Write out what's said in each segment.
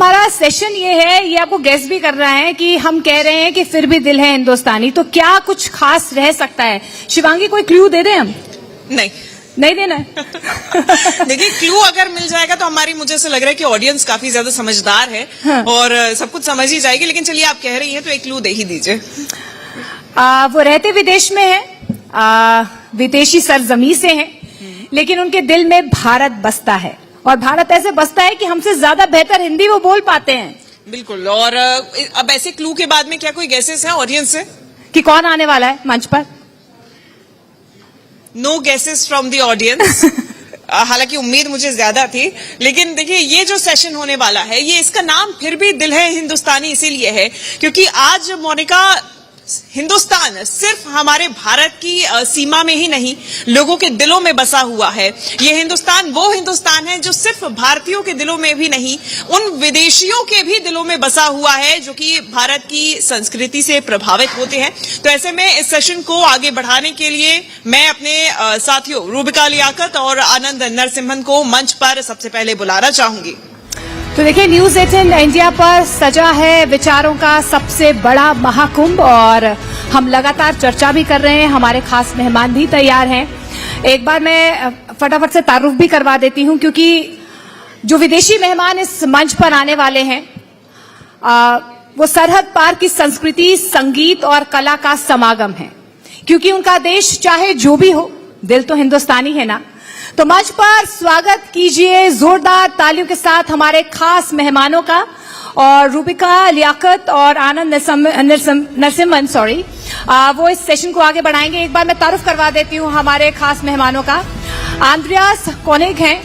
हमारा सेशन ये है, ये आपको गेस भी करना है कि हम कह रहे हैं कि फिर भी दिल है हिंदुस्तानी, तो क्या कुछ खास रह सकता है? शिवांगी, कोई क्लू दे दें हम? नहीं देना है? देखिए, क्लू अगर मिल जाएगा तो मुझे ऐसा लग रहा है कि ऑडियंस काफी ज्यादा समझदार है। हाँ। और सब कुछ समझ ही जाएगी, लेकिन चलिए आप कह रही हैं तो एक क्लू दे ही दीजिए। वो रहते विदेश में हैं, विदेशी सरजमी से हैं, लेकिन उनके दिल में भारत बसता है, और भारत ऐसे बसता है कि हमसे ज्यादा बेहतर हिंदी वो बोल पाते हैं। बिल्कुल। और अब ऐसे क्लू के बाद में क्या कोई गेसेस हैं ऑडियंस से कि कौन आने वाला है मंच पर? No guesses from the audience. हालांकि उम्मीद मुझे ज्यादा थी, लेकिन देखिए ये जो सेशन होने वाला है, ये इसका नाम फिर भी दिल है हिंदुस्तानी इसीलिए है क्योंकि आज मोनिका, हिंदुस्तान सिर्फ हमारे भारत की सीमा में ही नहीं, लोगों के दिलों में बसा हुआ है। ये हिंदुस्तान वो हिंदुस्तान है जो सिर्फ भारतीयों के दिलों में भी नहीं, उन विदेशियों के भी दिलों में बसा हुआ है जो कि भारत की संस्कृति से प्रभावित होते हैं। तो ऐसे में इस सेशन को आगे बढ़ाने के लिए मैं अपने साथियों रूबिका लियाकत और आनंद नरसिम्हन को मंच पर सबसे पहले बुलाना चाहूंगी। तो देखिए, न्यूज 18 इंडिया पर सजा है विचारों का सबसे बड़ा महाकुंभ, और हम लगातार चर्चा भी कर रहे हैं, हमारे खास मेहमान भी तैयार हैं। एक बार मैं फटाफट से तारुफ भी करवा देती हूं, क्योंकि जो विदेशी मेहमान इस मंच पर आने वाले हैं, वो सरहद पार की संस्कृति, संगीत और कला का समागम है। क्योंकि उनका देश चाहे जो भी हो, दिल तो हिंदुस्तानी है ना। तो मंच पर स्वागत कीजिए जोरदार तालियों के साथ हमारे खास मेहमानों का, और रूबिका लियाकत और आनंद नरसिम्हन वो इस सेशन को आगे बढ़ाएंगे। एक बार मैं तारुफ करवा देती हूं हमारे खास मेहमानों का। आंद्रियास कोनिग हैं,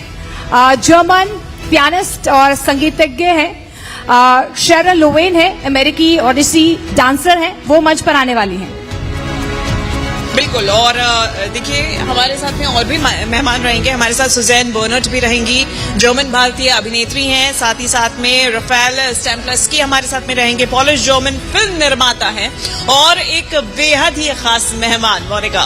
जर्मन पियानिस्ट और संगीतज्ञ हैं। शेरन लोवेन है, अमेरिकी ओडिसी डांसर हैं, वो मंच पर आने वाली हैं। बिल्कुल। और देखिए, हमारे साथ में और भी मेहमान रहेंगे। हमारे साथ सुजैन बर्नट भी रहेंगी, जर्मन भारतीय अभिनेत्री हैं। साथ ही साथ में राफेल स्टैम्प्लस्की हमारे साथ में रहेंगे, पॉलिश जर्मन फिल्म निर्माता हैं, और एक बेहद ही खास मेहमान मोनिका।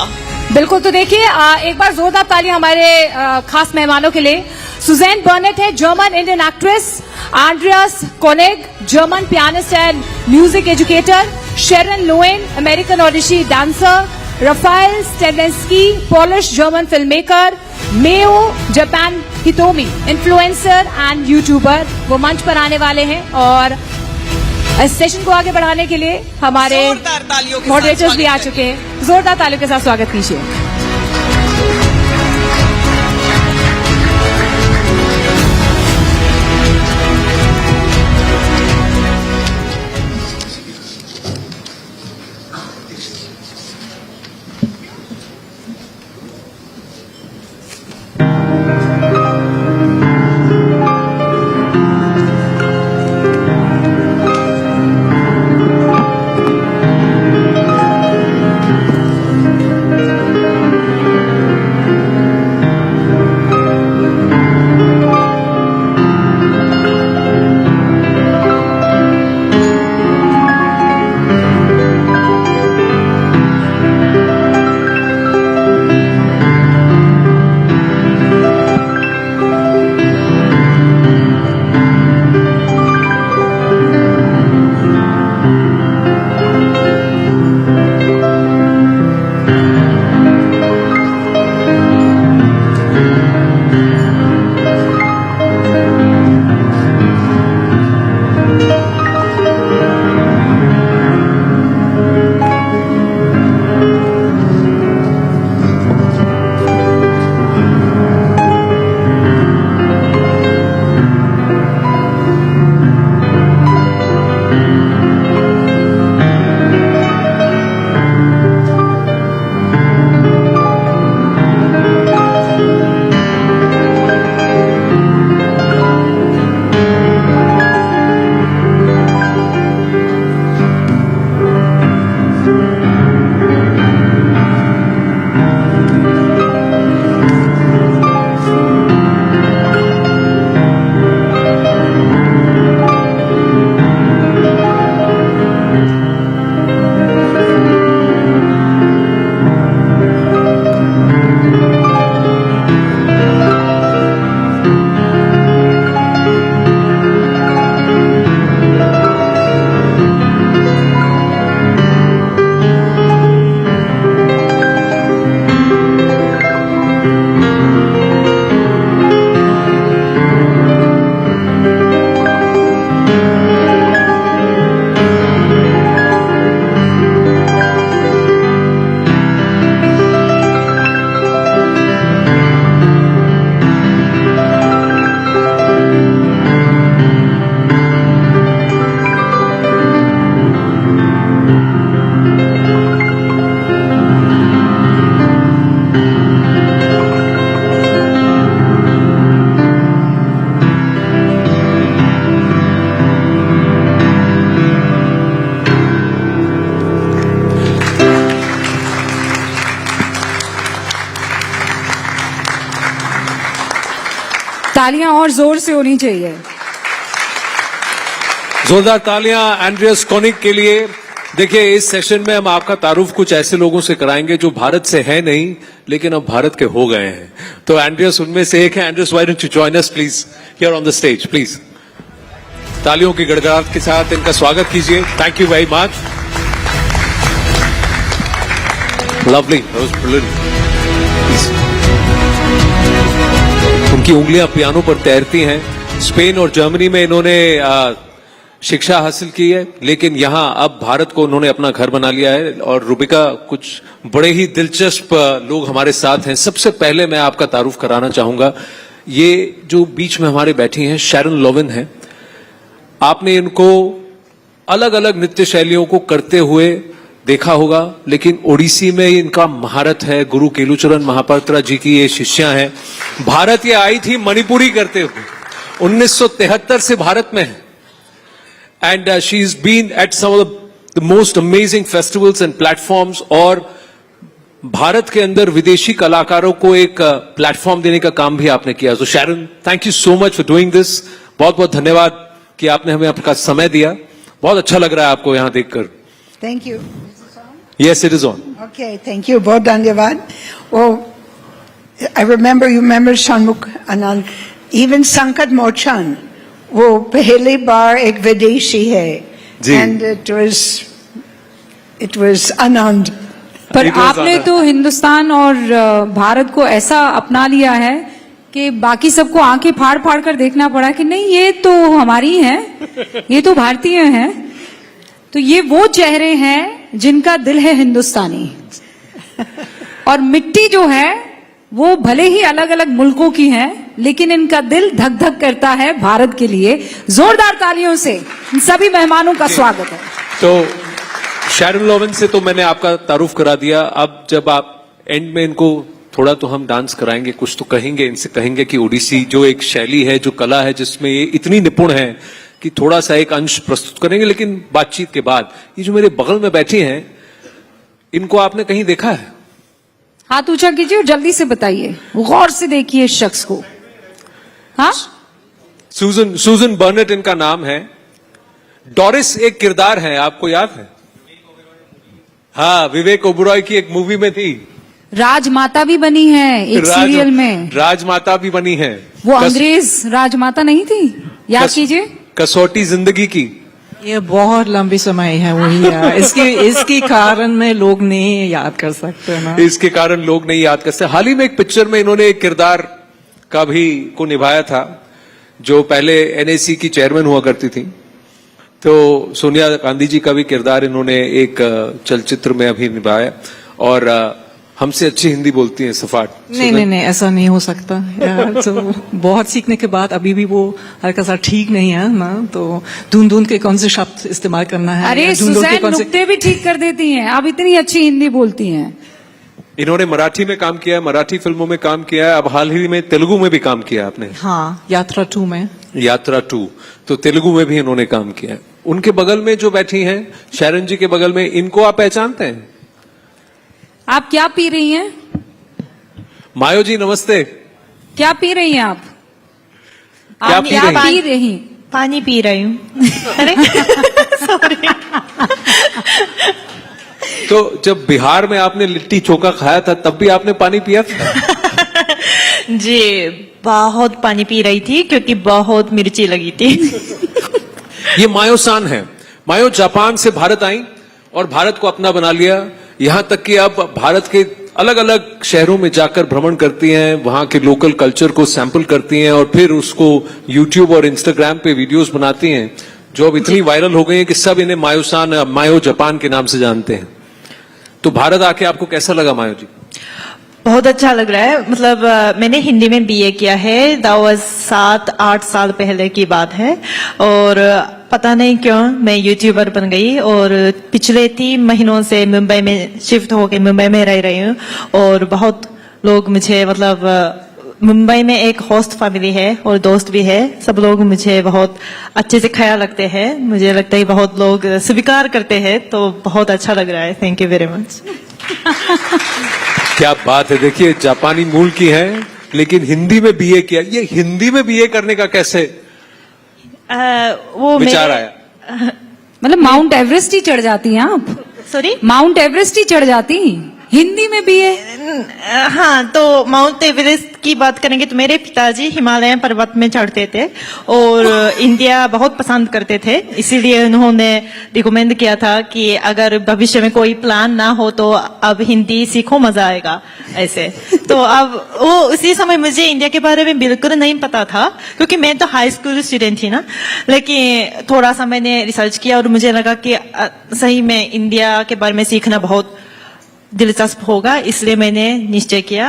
बिल्कुल। तो देखिए, एक बार जोरदार तालियां हमारे खास मेहमानों के लिए। सुजैन बर्नट है, German Indian actress. Andreas Konig, German pianist and music educator. Sharon Lowen, American Odissi dancer. Rafael Stemplewski, Polish German filmmaker. Mayo Japan Hitomi, influencer and YouTuber, वो मंच पर आने वाले हैं। और इस सेशन को आगे बढ़ाने के लिए हमारे मॉडरेटर्स भी आ चुके हैं। जोरदार तालियों के साथ स्वागत कीजिए। तालियां और जोर से होनी चाहिए। जोरदार तालियां एंड्रियास कोनिक के लिए। देखिए, इस सेशन में हम आपका तारुफ कुछ ऐसे लोगों से कराएंगे जो भारत से है नहीं लेकिन अब भारत के हो गए हैं। तो एंड्रियास उनमें से एक है। Andreas, why don't you join us please here on the stage please. तालियों की गड़गड़ाहट के साथ इनका स्वागत कीजिए। Thank you very much. Lovely, that was brilliant. उनकी उंगलियां पियानो पर तैरती हैं। स्पेन और जर्मनी में इन्होंने शिक्षा हासिल की है, लेकिन यहां अब भारत को उन्होंने अपना घर बना लिया है। और रूबिका, कुछ बड़े ही दिलचस्प लोग हमारे साथ हैं। सबसे पहले मैं आपका तारुफ कराना चाहूंगा। ये जो बीच में हमारे बैठी हैं शैरन लोविन है। आपने इनको अलग अलग नृत्य शैलियों को करते हुए देखा होगा, लेकिन ओडिसी में इनका महारत है। गुरु केलुचरण महापात्रा जी की ये शिष्या हैं। भारत ये आई थी मणिपुरी करते हुए। 1973 से भारत में है। And she's been at some of the most amazing festivals and platforms, और भारत के अंदर विदेशी कलाकारों को एक प्लेटफॉर्म देने का काम भी आपने किया। So Sharon, thank you so much for doing this. बहुत बहुत धन्यवाद कि आपने हमें आपका समय दिया। बहुत अच्छा लग रहा है आपको यहाँ देखकर। Thank you. Yes, it is on. Okay, thank you. बहुत धन्यवाद। Oh, I remember Shanmukh Anand, even Sankat Mochan, वो पहली बार एक विदेशी है। जी। And it was आनंद। पर It was आपने आनंद। तो हिंदुस्तान और भारत को ऐसा अपना लिया है कि बाकी सबको आंखें फाड़ फाड़ कर देखना पड़ा कि नहीं, ये तो हमारी हैं, ये तो भारतीय हैं। तो ये वो चेहरे हैं जिनका दिल है हिंदुस्तानी। और मिट्टी जो है वो भले ही अलग अलग मुल्कों की है, लेकिन इनका दिल धक धक करता है भारत के लिए। जोरदार तालियों से इन सभी मेहमानों का स्वागत है। तो शैरन लोविन से तो मैंने आपका तारुफ करा दिया। अब जब आप एंड में इनको थोड़ा तो हम डांस कराएंगे, कुछ तो कहेंगे, इनसे कहेंगे कि ओडिसी जो एक शैली है, जो कला है, जिसमें ये इतनी निपुण है कि थोड़ा सा एक अंश प्रस्तुत करेंगे। लेकिन बातचीत के बाद ये जो मेरे बगल में बैठी हैं, इनको आपने कहीं देखा है? हाथ ऊंचा कीजिए और जल्दी से बताइए, गौर से देखिए इस शख्स को। हाँ, सूजन बर्नेट इनका नाम है। डोरिस एक किरदार है, आपको याद है? हाँ, विवेक ओबरॉय की एक मूवी में थी। राजमाता भी बनी है एक सीरियल में। राजमाता भी बनी है। वो अंग्रेज राजमाता नहीं थी, याद कीजिए। कसौटी जिंदगी की। ये बहुत लंबी समय है वही है। इसके कारण में लोग नहीं याद कर सकते ना। इसके कारण लोग नहीं याद करते। हाल ही में एक पिक्चर में इन्होंने एक किरदार का भी को निभाया था, जो पहले एनएसी की चेयरमैन हुआ करती थी। तो सोनिया गांधी जी का भी किरदार इन्होंने एक चलचित्र में अभी निभाया। और हमसे अच्छी हिंदी बोलती हैं सफाट। नहीं, ऐसा नहीं हो सकता यार। तो बहुत सीखने के बाद अभी भी वो हल्का सा ठीक नहीं है ना। तो ढूंढ के कौन से शब्द इस्तेमाल करना है। अरे सुजैन नुक्ते भी ठीक कर देती हैं, आप इतनी अच्छी हिंदी बोलती हैं। इन्होंने मराठी में काम किया है, मराठी फिल्मों में काम किया है। अब हाल ही में तेलुगु में भी काम किया आपने। हाँ, यात्रा 2 में। यात्रा 2, तो तेलुगु में भी इन्होंने काम किया है। उनके बगल में जो बैठी हैं, शैरन जी के बगल में, इनको आप पहचानते हैं? आप क्या पी रही हैं? मायो जी नमस्ते। क्या पी रही हैं आप? क्या आप पी क्या रही हैं? पी रही? पानी पी रही हूँ। अरे सॉरी। तो जब बिहार में आपने लिट्टी चोखा खाया था, तब भी आपने पानी पिया था? जी, बहुत पानी पी रही थी क्योंकि बहुत मिर्ची लगी थी। ये मायो सान है। मायो जापान से भारत आई और भारत को अपना बना लिया। यहां तक कि अब भारत के अलग अलग शहरों में जाकर भ्रमण करती हैं, वहां के लोकल कल्चर को सैंपल करती हैं और फिर उसको यूट्यूब और इंस्टाग्राम पे वीडियोस बनाती हैं, जो अब इतनी वायरल हो गई है कि सब इन्हें मायो जापान के नाम से जानते हैं। तो भारत आके आपको कैसा लगा मायो जी? बहुत अच्छा लग रहा है। मतलब मैंने हिंदी में बीए किया है। दैट वाज 7-8 साल पहले की बात है। और पता नहीं क्यों मैं यूट्यूबर बन गई और पिछले 3 महीनों से मुंबई में शिफ्ट होकर मुंबई में रह रही हूँ। और बहुत लोग मुझे, मतलब मुंबई में एक होस्ट फैमिली है और दोस्त भी है, सब लोग मुझे बहुत अच्छे से ख्याल रखते हैं। मुझे लगता है बहुत लोग स्वीकार करते हैं, तो बहुत अच्छा लग रहा है। Thank you very much. क्या बात है। देखिए, जापानी मूल की हैं, लेकिन हिंदी में बीए किया। ये हिंदी में बीए करने का कैसे वो विचार मेरे- आया? मतलब माउंट एवरेस्ट ही चढ़ जाती हैं आप, सॉरी। माउंट एवरेस्ट ही चढ़ जाती, हिंदी में भी है। हाँ, तो माउंट एवरेस्ट की बात करेंगे तो मेरे पिताजी हिमालय पर्वत में चढ़ते थे और इंडिया बहुत पसंद करते थे, इसीलिए उन्होंने रिकमेंड किया था कि अगर भविष्य में कोई प्लान ना हो तो अब हिंदी सीखो, मजा आएगा ऐसे। तो अब वो उसी समय मुझे इंडिया के बारे में बिल्कुल नहीं पता था, क्योंकि मैं तो हाई स्कूल स्टूडेंट थी ना। लेकिन थोड़ा सा मैंने रिसर्च किया और मुझे लगा कि सही में इंडिया के बारे में सीखना बहुत दिलचस्प होगा, इसलिए मैंने निश्चय किया।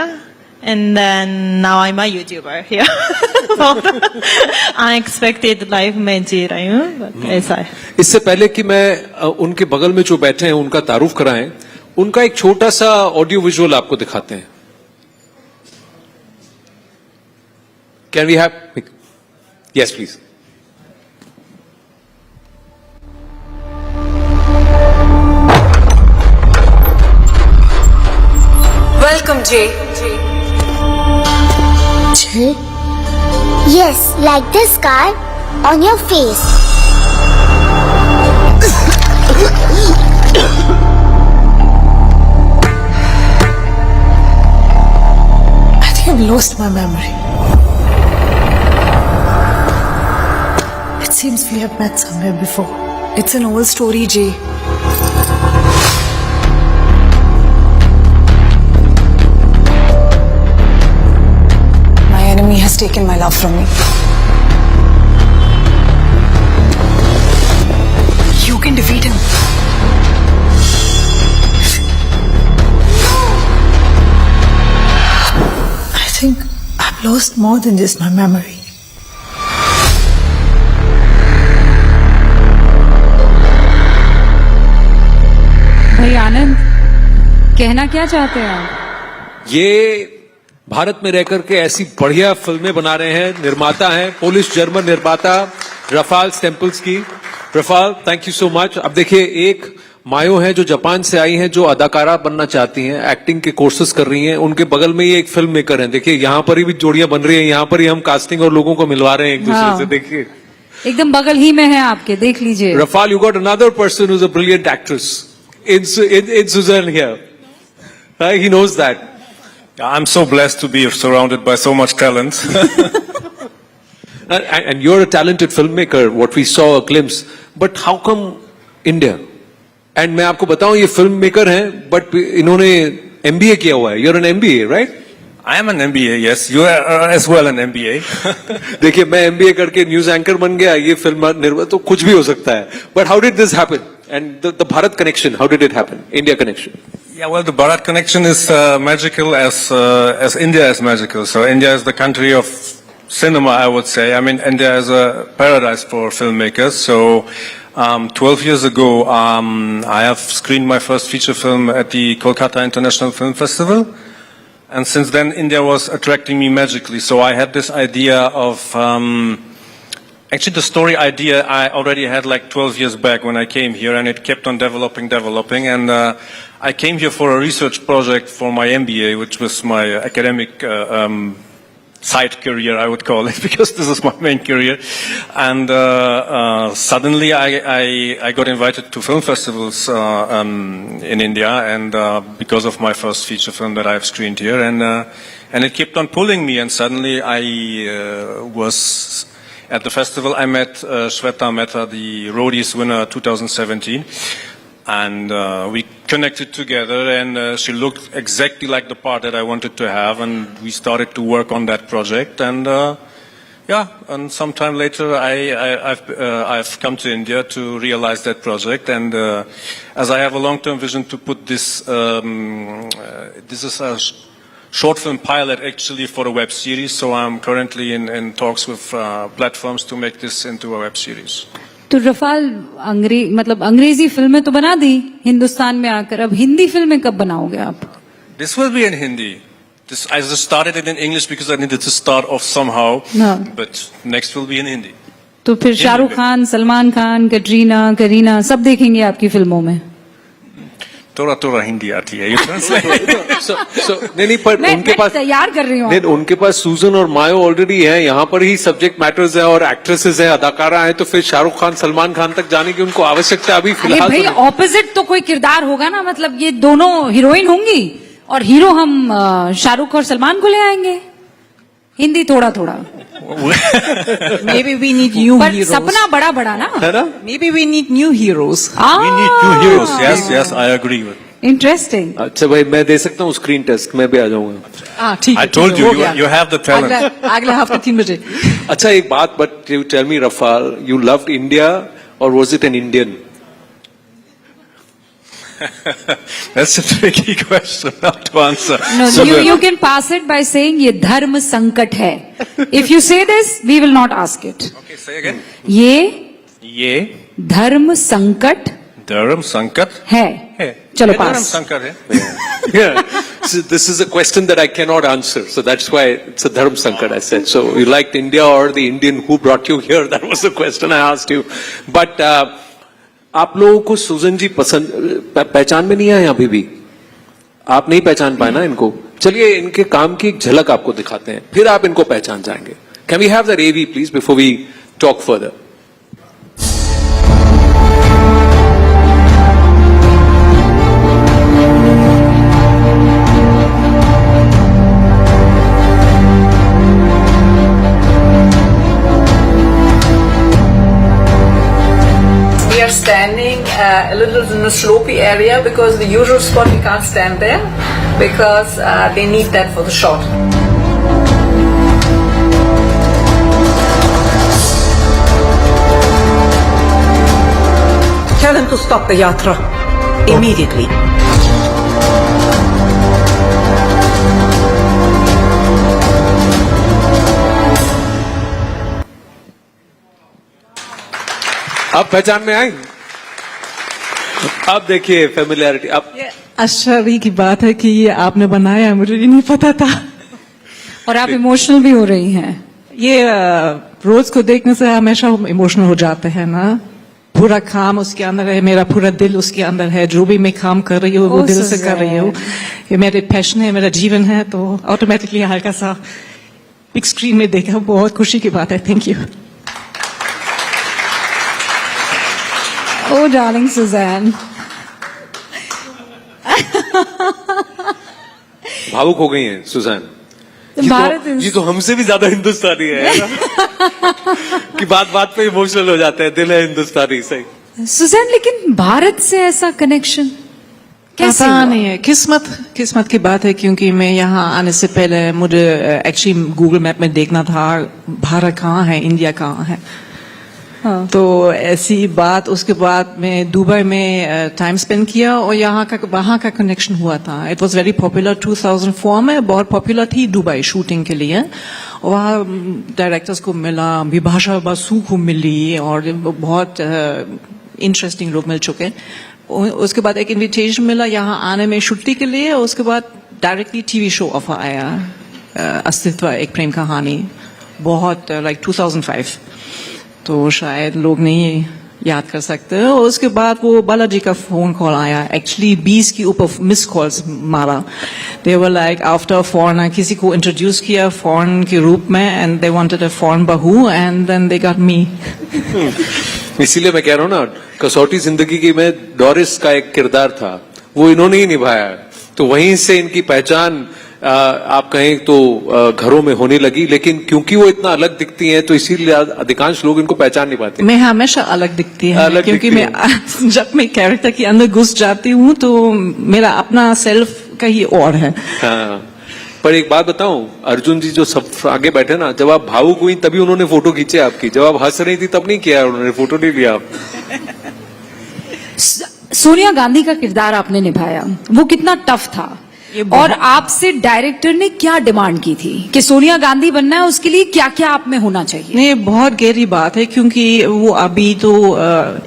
And then now I am a YouTuber here. Unexpected life मैं जी रही हूँ, ऐसा है। इससे पहले कि मैं उनके बगल में जो बैठे हैं उनका तारुफ कराएं, उनका एक छोटा सा ऑडियो विजुअल आपको दिखाते हैं। Can we have? Yes please. Welcome, Jay. Jay? Yes, like this scar on your face. I think I've lost my memory. It seems we have met somewhere before. It's an old story, Jay. My enemy has taken my love from me. You can defeat him. I think I've lost more than just my memory. भाई आनंद, कहना क्या चाहते हैं आप? ये भारत में रहकर के ऐसी बढ़िया फिल्में बना रहे हैं, निर्माता हैं, पोलिश जर्मन निर्माता रफाल स्टेम्पल्स की। Rafale, thank you so much. अब देखिए, एक मायो है जो जापान से आई हैं, जो अदाकारा बनना चाहती हैं, एक्टिंग के कोर्सेज कर रही हैं। उनके बगल में ही एक फिल्म मेकर हैं। देखिए, यहां पर ही भी जोड़ियां बन रही हैं, यहां पर ही हम कास्टिंग और लोगों को मिलवा रहे हैं एक दूसरे हाँ। से। देखिए, एकदम बगल ही में है आपके, देख लीजिए। Rafal, you got another person who's a brilliant actress in Suzanne here. He knows that. I'm so blessed to be surrounded by so much talent. And you're a talented filmmaker, what we saw a glimpse. But how come India? And मैं आपको बताऊं, ये filmmaker हैं, but इन्होंने MBA किया हुआ है. You're an MBA, right? I am an MBA, yes. You are as well an MBA. देखिए, मैं MBA करके न्यूज एंकर बन गया, ये फिल्म निर्माता, तो कुछ भी हो सकता है. But how did this happen? And the Bharat connection, how did it happen? India connection. Yeah, well, the Bharat connection is magical as India is magical. So India is the country of cinema, I would say. I mean, India is a paradise for filmmakers. So 12 years ago, I have screened my first feature film at the Kolkata International Film Festival. And since then, India was attracting me magically. So I had this idea of, actually the story idea I already had like 12 years back when I came here, and it kept on developing. And I came here for a research project for my MBA, which was my academic side career, I would call it, because this is my main career. And suddenly I got invited to film festivals in India, and because of my first feature film that I have screened here, and it kept on pulling me, and suddenly I was at the festival. I met Shweta Mehta, the Roadies winner 2017. And we connected together, and she looked exactly like the part that I wanted to have, and we started to work on that project. And and sometime later, I've come to India to realize that project. And as I have a long-term vision to put this, this is a short film pilot actually for a web series. So I'm currently in talks with platforms to make this into a web series. तो Rafale, मतलब अंग्रेजी फिल्में तो बना दी हिंदुस्तान में आकर, अब हिंदी फिल्में कब बनाओगे आप? This will be in Hindi. I just started it in English because I needed to start off somehow. No. But next will be in Hindi. तो फिर शाहरुख खान, सलमान खान, कटरीना, करीना सब देखेंगे आपकी फिल्मों में? थोड़ा थोड़ा हिंदी आती है. You translate. नहीं पर मैं उनके पास तैयार कर रही हूँ नहीं, उनके पास सूजन और मायो ऑलरेडी है, यहाँ पर ही सब्जेक्ट मैटर्स है और एक्ट्रेसेस है, अदाकारा है, तो फिर शाहरुख खान सलमान खान तक जाने की उनको आवश्यकता अभी अरे फिलहाल भाई तो नहीं। ऑपोजिट तो कोई किरदार होगा ना, मतलब ये दोनों हीरोइन होंगी और हीरो हम शाहरुख और सलमान को ले आएंगे. हिंदी थोड़ा थोड़ा, Maybe we need new पर heroes. सपना बड़ा बड़ा ना. है ना? Maybe we need new heroes. We need new heroes. Yes, I agree with. Interesting. अच्छा भाई, मैं दे सकता हूँ स्क्रीन टेस्ट, मैं भी आ जाऊंगा. ठीक है. I told you, हो गया. you have the talent. अगले हफ्ते 3 बजे. अच्छा एक बात, but you tell me Rafal, you loved India और was it an Indian? That's a tricky question not to answer. No, you can pass it by saying ये धर्म संकट है. If you say this, we will not ask it. Okay, say again. ये धर्म संकट धर्म संकट है. चलो धर्म पास. संकट है. Yeah. So this is a question that I cannot answer. So that's why it's a dharma sankat, I said. So you liked India or the Indian who brought you here? That was the question I asked you. But आप लोगों को सुजन जी पसंद पहचान में नहीं आए अभी भी? आप नहीं पहचान पाए ना इनको? चलिए इनके काम की एक झलक आपको दिखाते हैं, फिर आप इनको पहचान जाएंगे. Can we have that AV please before we talk further? We are standing a little in a slopey area because the usual spot we can't stand there because they need that for the shot. Tell them to stop the yatra immediately. आप पहचान में आए? आप देखिए familiarity. आप आश्चर्य की बात है कि ये आपने बनाया, मुझे ये नहीं पता था. और आप इमोशनल भी हो रही हैं. ये रोज को देखने से हमेशा इमोशनल हो जाते हैं ना. पूरा काम उसके अंदर है, मेरा पूरा दिल उसके अंदर है. जो भी मैं काम कर रही हूँ वो Oh, दिल से कर रही हूँ. Suzanne. ये मेरे पैशन है, मेरा जीवन है, तो ऑटोमेटिकली हल्का सा बिग स्क्रीन में देखा, बहुत खुशी की बात है. Thank you. Oh, darling Suzanne. भावुक हो गई हैं सुजैन. भारत ये तो हमसे भी ज्यादा हिंदुस्तानी है ना? कि बात बात पे इमोशनल हो जाते हैं. दिल है हिंदुस्तानी. सही. सुजैन, लेकिन भारत से ऐसा कनेक्शन कैसे पता हुआ? नहीं है. किस्मत की बात है, क्योंकि मैं यहाँ आने से पहले मुझे एक्चुअली गूगल मैप में देखना था भारत कहाँ है, इंडिया कहाँ है. हाँ. तो ऐसी बात, उसके बाद मैं दुबई में टाइम स्पेंड किया और वहाँ का कनेक्शन हुआ था. इट वाज वेरी पॉपुलर 2004 में, बहुत पॉपुलर थी दुबई शूटिंग के लिए. और वहाँ डायरेक्टर्स को मिला, विभाषा बसु को मिली और बहुत इंटरेस्टिंग लोग मिल चुके. उसके बाद एक इनविटेशन मिला यहाँ आने में छुट्टी के लिए. उसके बाद डायरेक्टली टीवी शो ऑफर आया, अस्तित्व एक प्रेम कहानी, बहुत लाइक 2005. तो शायद लोग नहीं याद कर सकते. और उसके बाद वो बालाजी का फोन कॉल आया. एक्चुअली 20 के ऊपर मिस कॉल्स मारा. They were like after foreign, किसी को इंट्रोड्यूस किया फॉरेन के रूप में, and they wanted a foreign बहू, and then they got me. इसीलिए मैं कह रहा हूँ ना, कसौटी जिंदगी की में डोरिस का एक किरदार था, वो इन्होंने ही निभाया. तो वहीं से इनकी पहचान आप कहें तो घरों में होने लगी. लेकिन क्योंकि वो इतना अलग दिखती हैं तो इसीलिए अधिकांश लोग इनको पहचान नहीं पाते. मैं हमेशा अलग दिखती है, अलग क्योंकि दिखती मैं जब मैं कैरेक्टर के अंदर घुस जाती हूँ तो मेरा अपना सेल्फ का ही और है. हाँ. पर एक बात बताऊं, अर्जुन जी जो सब आगे बैठे ना, जब आप भावुक हुई तभी उन्होंने फोटो खींचे आपकी. जब आप हंस रही थी तब नहीं किया उन्होंने, फोटो नहीं लिया आप. सोनिया गांधी का किरदार आपने निभाया, वो कितना टफ था. और आपसे डायरेक्टर ने क्या डिमांड की थी कि सोनिया गांधी बनना है, उसके लिए क्या क्या आप में होना चाहिए? नहीं, बहुत गहरी बात है, क्योंकि वो अभी तो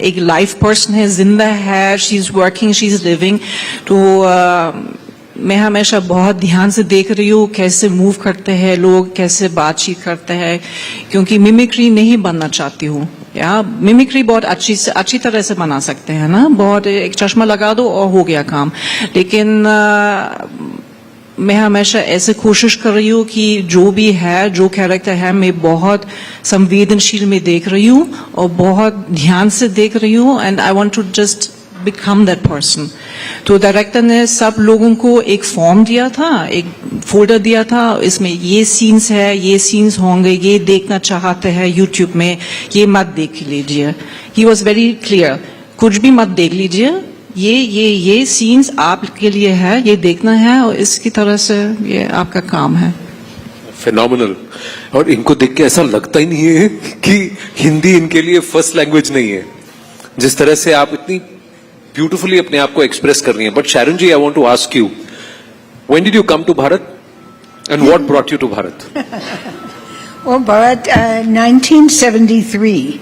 एक लाइफ पर्सन है, जिंदा है, she is working, she is living. तो मैं हमेशा बहुत ध्यान से देख रही हूँ कैसे मूव करते हैं लोग, कैसे बातचीत करते हैं, क्योंकि मिमिक्री नहीं बनना चाहती हूँ. या मिमिक्री बहुत अच्छी तरह से बना सकते हैं ना, बहुत एक चश्मा लगा दो और हो गया काम। लेकिन मैं हमेशा ऐसे कोशिश कर रही हूँ कि जो भी है, जो कैरेक्टर है, मैं बहुत संवेदनशील में देख रही हूँ और बहुत ध्यान से देख रही हूँ, and I want to just become that person. तो डायरेक्टर ने सब लोगों को एक फॉर्म दिया था, एक फोल्डर दिया था, इसमें ये सीन्स है, ये सीन्स होंगे, ये देखना चाहते हैं यूट्यूब में, ये मत देख लीजिए। He was very clear, कुछ भी मत देख लीजिए, ये सीन्स आपके लिए है, ये देखना है, और इसकी तरह से ये आपका काम है। फिनोमिनल। और इनको देख के ऐसा लगता ही नहीं है कि हिंदी इनके लिए फर्स्ट लैंग्वेज नहीं है, जिस तरह से आप इतनी ब्यूटिफुली अपने आप को एक्सप्रेस कर रही हैं। But Sharon ji, I want to ask you, when did you come to Bharat and what brought you to Bharat? वो भारत 1973।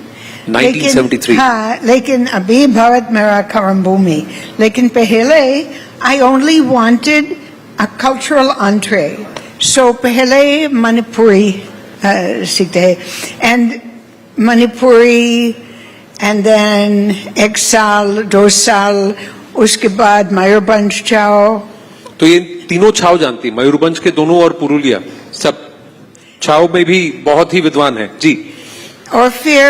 1973। हाँ, लेकिन अभी भारत मेरा कर्म भूमि। लेकिन पहले I only wanted a cultural entry, so पहले मणिपुरी सीखते हैं, एंड मणिपुरी, and then एक साल 2 साल उसके बाद मयूरभंज छाव। तो ये तीनों छाव जानती, मयूरभंज के दोनों और पुरुलिया, सब छाव में भी बहुत ही विद्वान है जी। और फिर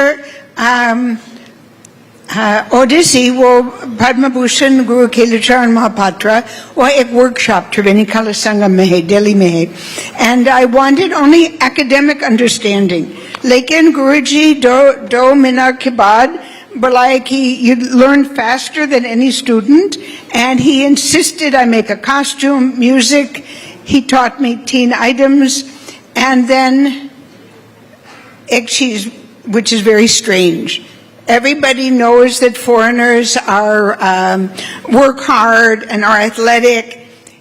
ओडिसी, वो पद्म भूषण गुरु केलुचरण महापात्रा, वो एक वर्कशॉप त्रिवेणी कला संगम में है, दिल्ली में है, and I wanted only academic understanding. लेकिन गुरुजी दो मिनट के बाद बोला कि you learn faster than any student, and he insisted I make a costume, music. He taught me 10 items, and then एक चीज which is very strange. Everybody knows that foreigners are work hard and are athletic.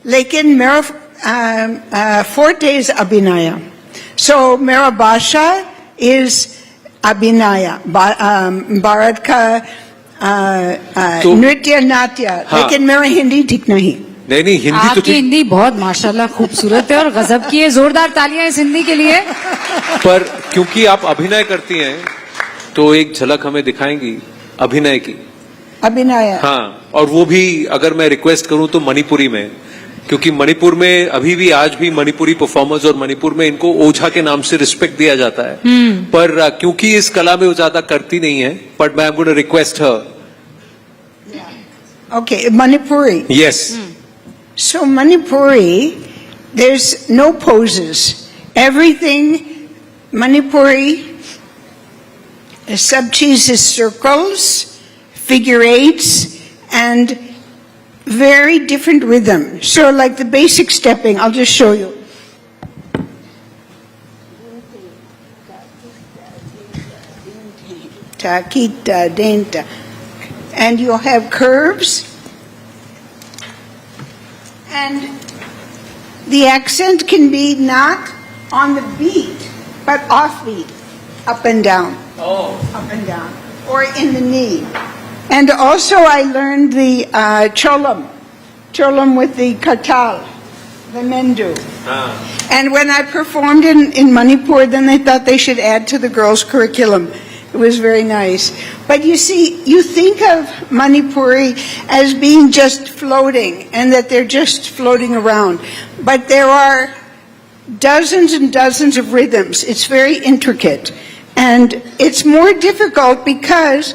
लेकिन मेरा forte is abhinaya. So मेरा भाषा is अभिनय, भारत का नृत्य नाट्य। लेकिन मेरा हिंदी ठीक नहीं। नहीं, हिंदी तो आपकी हिंदी बहुत माशाल्लाह खूबसूरत है और गजब की है। जोरदार तालियां इस हिंदी के लिए। पर क्योंकि आप अभिनय करती हैं तो एक झलक हमें दिखाएंगी अभिनय की? अभिनय, हाँ, और वो भी अगर मैं रिक्वेस्ट करूं तो मणिपुरी में, क्योंकि मणिपुर में अभी भी आज भी मणिपुरी परफॉर्मर्स, और मणिपुर में इनको ओझा के नाम से रिस्पेक्ट दिया जाता है। पर क्योंकि इस कला में वो ज्यादा करती नहीं है, बट मैं gonna request her. Okay, Manipuri. Yes. So Manipuri, there's no poses. Everything Manipuri, sab cheez is circles, figure eights, and very different rhythm. So like the basic stepping, I'll just show you. Ta, kita, denta. And you'll have curves. And the accent can be not on the beat, but off beat, up and down, up and down, or in the knee. And also I learned the cholam with the kartal, the men do. And when I performed in Manipur, then they thought they should add to the girls' curriculum. It was very nice. But you see, you think of Manipuri as being just floating, and that they're just floating around. But there are dozens and dozens of rhythms. It's very intricate. And it's more difficult because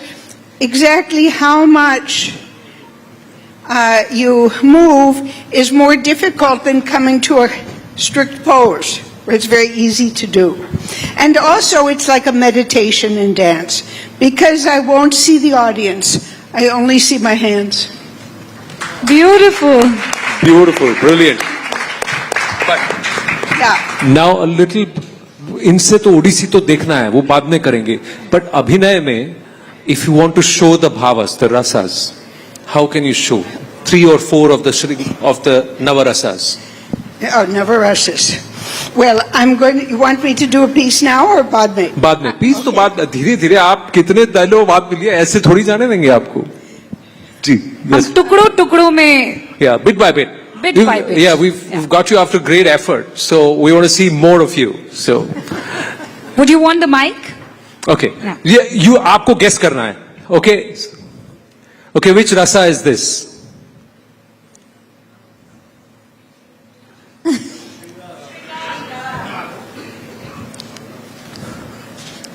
exactly how much you move is more difficult than coming to a strict pose, where it's very easy to do. And also it's like a meditation in dance, because I won't see the audience. I only see my hands. Beautiful. Beautiful, brilliant. But Yeah. now a little, इनसे तो ओडिसी तो देखना है, वो बाद में करेंगे, but अभिनय में if you want to show the bhavas, the rasas, how can you show 3 or 4 of the navarasas? Oh, Navarasas. Well, you want me to do a piece now or बाद में? बाद में, पीस तो बाद, धीरे धीरे आप कितने डायलॉग बाद मिलिए, ऐसे थोड़ी जाने देंगे आपको जी। हम टुकड़ों टुकड़ों में, Yeah, bit by bit. Bit by bit. Yeah, we've got you after great effort, so we want to see more of you. So, would you want the mic? Okay. You आपको guess करना है. Okay. Okay, which rasa is this?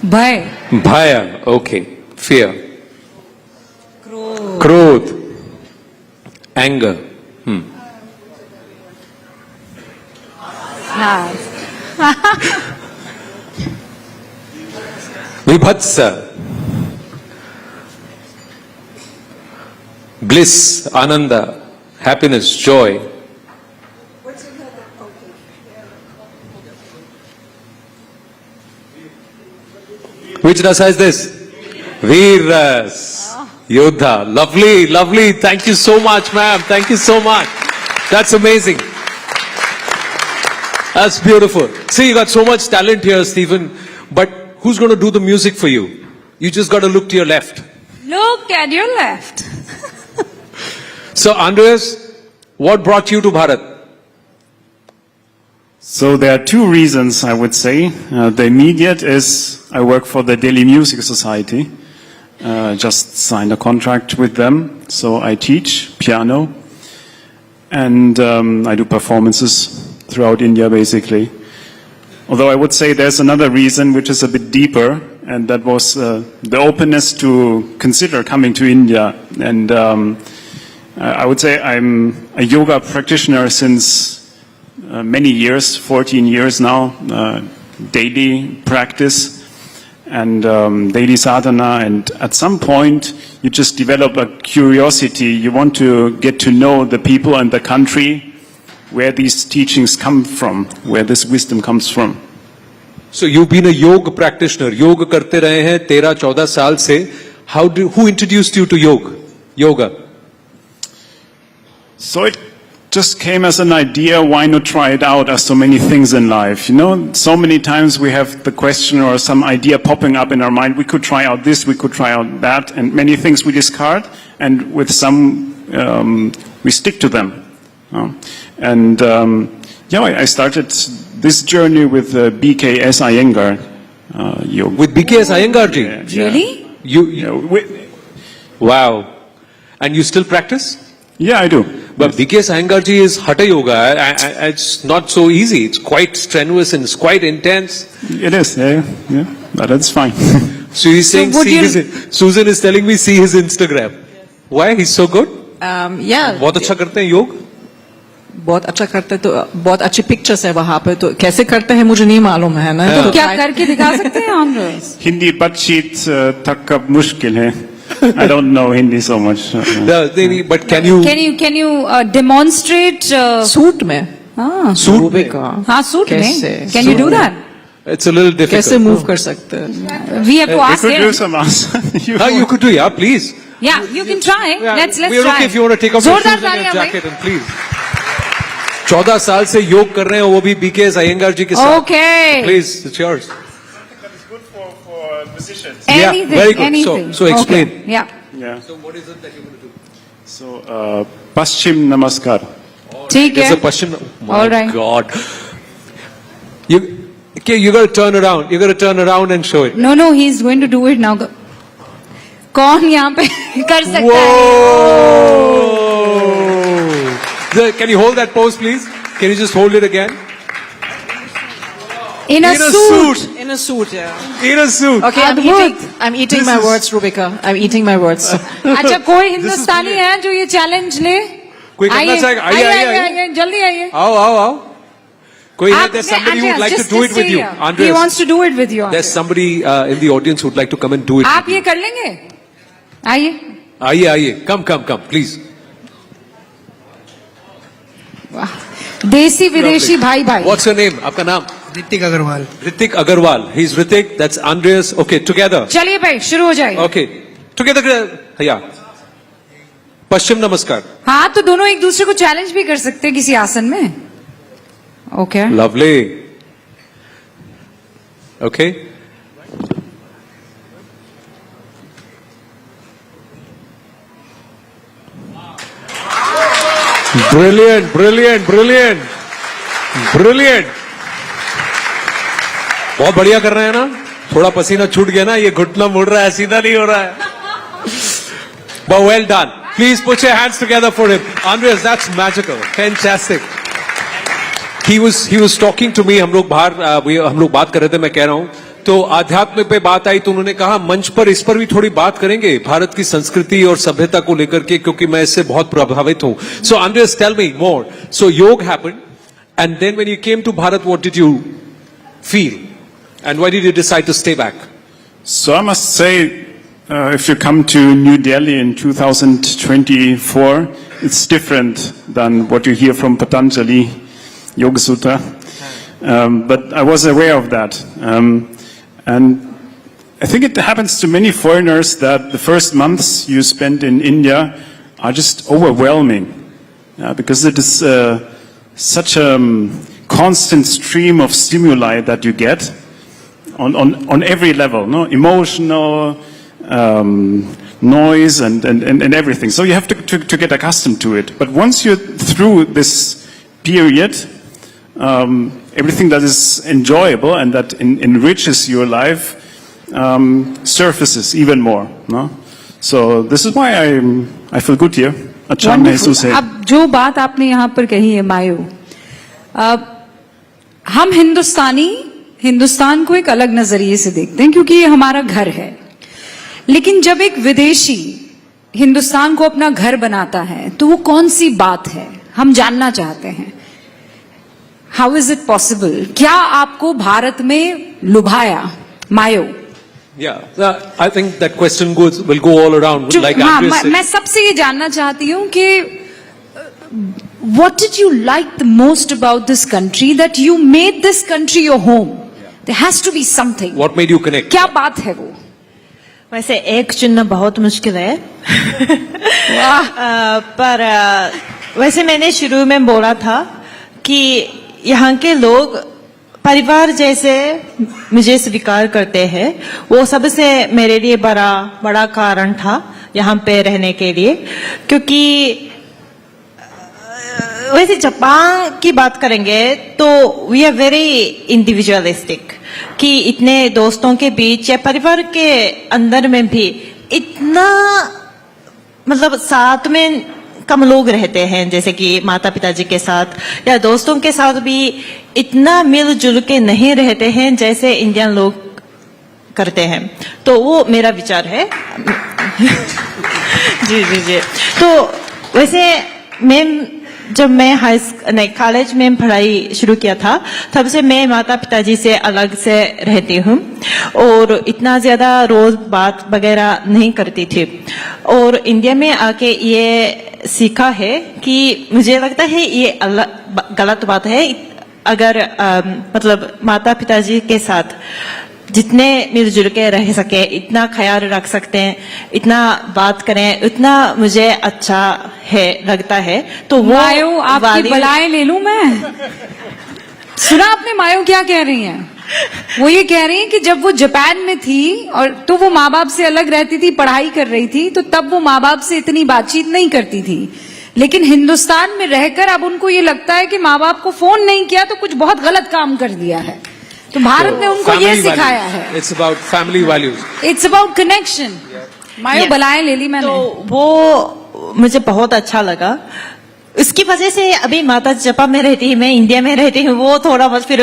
भय, Bhaya. Okay. Fear. Krodh. Anger. हाँ, Vibhatsa. Bliss, Ananda, happiness, joy. Which rasa is this? Veeras. Yodha. Lovely, lovely. Thank you so much, ma'am. Thank you so much. That's amazing. That's beautiful. See, you got so much talent here, Stephen. But who's going to do the music for you? You just got to look to your left. look at your left. So, Andreas, what brought you to Bharat? So there are two reasons, I would say. The immediate is I work for the Delhi Music Society. Just signed a contract with them. So I teach piano and I do performances throughout India, basically. Although I would say there's another reason which is a bit deeper, and that was the openness to consider coming to India. And I would say I'm a yoga practitioner since many years, 14 years now, daily practice and daily sadhana. And at some point, you just develop a curiosity. You want to get to know the people and the country where these teachings come from, where this wisdom comes from. So you've been a yoga practitioner. Yoga करते रहे हैं 13-14 साल से. Who introduced you to yoga? So it just came as an idea, why not try it out, as so many things in life. You know, so many times we have the question or some idea popping up in our mind, we could try out this, we could try out that, and many things we discard, and with some, we stick to them. And I started this journey with BKS Iyengar yoga. With BKS Iyengar ji? Really? Wow. And you still practice? Yeah, I do. But BKS Iyengar ji is Hatha Yoga. It's not so easy. It's quite strenuous and it's quite intense. It is, yeah, but that's fine. So he's saying, Susan is telling me, see his Instagram. Why? He's so good? Yeah. बहुत अच्छा करते हैं योग? बहुत अच्छा करते तो बहुत अच्छी पिक्चर्स है वहाँ पे, तो कैसे करते हैं मुझे नहीं मालूम है ना. तो क्या करके दिखा सकते हैं हम लोग? हिंदी बातचीत तक अब मुश्किल है. I don't know Hindi so much. But can you demonstrate? Suit में. सूट में? हाँ, सूट में. Can you do that? It's a little difficult. कैसे मूव कर सकते हैं? We have to ask You could him. do some answer. You could do, yeah, please. Yeah, you can try. Let's We're try. okay if you want to take off your जोरदार shoes and तालियां your भाई. jacket and please. 14 साल से योग कर रहे हैं वो भी BKS Iyengar ji के साथ. Okay. Please, it's yours. It's good for musicians. Anything. Yeah, very good. Anything. So explain. Okay. Yeah. Yeah. So what is it that you're going to do? So Paschim Namaskar. ठीक There's a है. question. Oh my All right. God. You got to turn around. You got to turn around and show it. No, he's going to do it now. कौन यहाँ पे कर सकता है? Whoa! Can you hold that pose, please? Can you just hold it again? In a suit. In a suit, yeah. In a suit. Okay, I'm eating my words, Rubika. I'm eating my words. अच्छा, कोई हिंदुस्तानी है जो ये challenge ले? कोई करना चाहेगा? आइए. जल्दी आइए. आओ. कोई है? There's somebody who would like to do it with you. He Andreas. wants to do it with you. There's somebody in the audience who'd like to come and do it. आप ये कर लेंगे? आइए. आइए. Come, please. देसी विदेशी भाई. What's your name? आपका नाम? Hrithik Agarwal. Hrithik Agarwal. He's Hrithik. That's Andreas. Okay, together. चलिए भाई, शुरू हो जाइए. Okay. Together. Yeah. पश्चिम नमस्कार. हाँ, तो दोनों एक दूसरे को चैलेंज भी कर सकते हैं किसी आसन में. Okay. Lovely. Okay. Brilliant. बहुत बढ़िया कर रहे हैं ना? थोड़ा पसीना छूट गया ना, ये घुटना मुड़ रहा है, सीधा नहीं हो रहा है. But well done. Please put your hands together for him. Andreas, that's magical. Fantastic. He was talking to me. हम लोग बात कर रहे थे, मैं कह रहा हूं तो आध्यात्म पे बात आई तो उन्होंने कहा मंच पर इस पर भी थोड़ी बात करेंगे भारत की संस्कृति और सभ्यता को लेकर के, क्योंकि मैं इससे बहुत प्रभावित हूं. So Andreas, tell me more. So yoga happened, and then when you came to Bharat, what did you feel, and why did you decide to stay back? So I must say, if you come to New Delhi in 2024, it's different than what you hear from Patanjali Yoga Sutra. But I was aware of that. And I think it happens to many foreigners that the first months you spend in India are just overwhelming. Because it is such a constant stream of stimuli that you get on every level, no? Emotional, noise and everything. So you have to get accustomed to it. But once you're through this period, everything that is enjoyable and that enriches your life surfaces even more. No? So this is why I feel good here. अच्छा महसूस है. अब जो बात आपने यहाँ पर कही है मायो, हम हिंदुस्तान को एक अलग नजरिए से देखते हैं क्योंकि ये हमारा घर है. लेकिन जब एक विदेशी हिंदुस्तान को अपना घर बनाता है तो वो कौन सी बात है, हम जानना चाहते हैं. How is it possible? क्या आपको भारत में लुभाया, मायो? Yeah, I think that question will go all around. Like Andreas said. मैं सबसे ये जानना चाहती हूँ कि what did you like the most about this country that you made this country your home? There has to be something. What made you connect? क्या बात है वो? वैसे एक चुनना बहुत मुश्किल है. पर वैसे मैंने शुरू में बोला था कि यहाँ के लोग परिवार जैसे मुझे स्वीकार करते हैं. वो सबसे मेरे लिए बड़ा कारण था यहाँ पे रहने के लिए. क्योंकि वैसे जापान की बात करेंगे तो वी आर वेरी इंडिविजुअलिस्टिक, कि इतने दोस्तों के बीच या परिवार के अंदर में भी इतना मतलब साथ में कम लोग रहते हैं, जैसे कि माता पिताजी के साथ या दोस्तों के साथ भी इतना मिलजुल के नहीं रहते हैं जैसे इंडियन लोग करते हैं. तो वो मेरा विचार है. जी. तो वैसे जब मैं कॉलेज में पढ़ाई शुरू किया था तब से मैं माता पिताजी से अलग से रहती हूँ और इतना ज्यादा रोज बात वगैरह नहीं करती थी. और इंडिया में आके ये सीखा है कि मुझे लगता है ये गलत बात है. अगर मतलब माता पिताजी के साथ जितने मिलजुल के रह सके, इतना ख्याल रख सकते हैं, इतना बात करें, उतना मुझे अच्छा है लगता है. तो वो मायो आपकी बलाएं ले लूं मैं? सुना आपने मायो क्या कह रही हैं? वो ये कह रही हैं कि जब वो जापान में थी और तो वो माँ बाप से अलग रहती थी, पढ़ाई कर रही थी, तो तब वो माँ बाप से इतनी बातचीत नहीं करती थी. लेकिन हिंदुस्तान में रहकर अब उनको ये लगता है कि माँ बाप को फोन नहीं किया तो कुछ बहुत गलत काम कर दिया है. तो भारत ने उनको ये सिखाया है. It's about family values. It's about connection. मायो बलाएं ले ली मैंने. तो वो मुझे बहुत अच्छा लगा. उसकी वजह से अभी माता जापान में रहती है, मैं इंडिया में रहती हूँ, वो थोड़ा बहुत फिर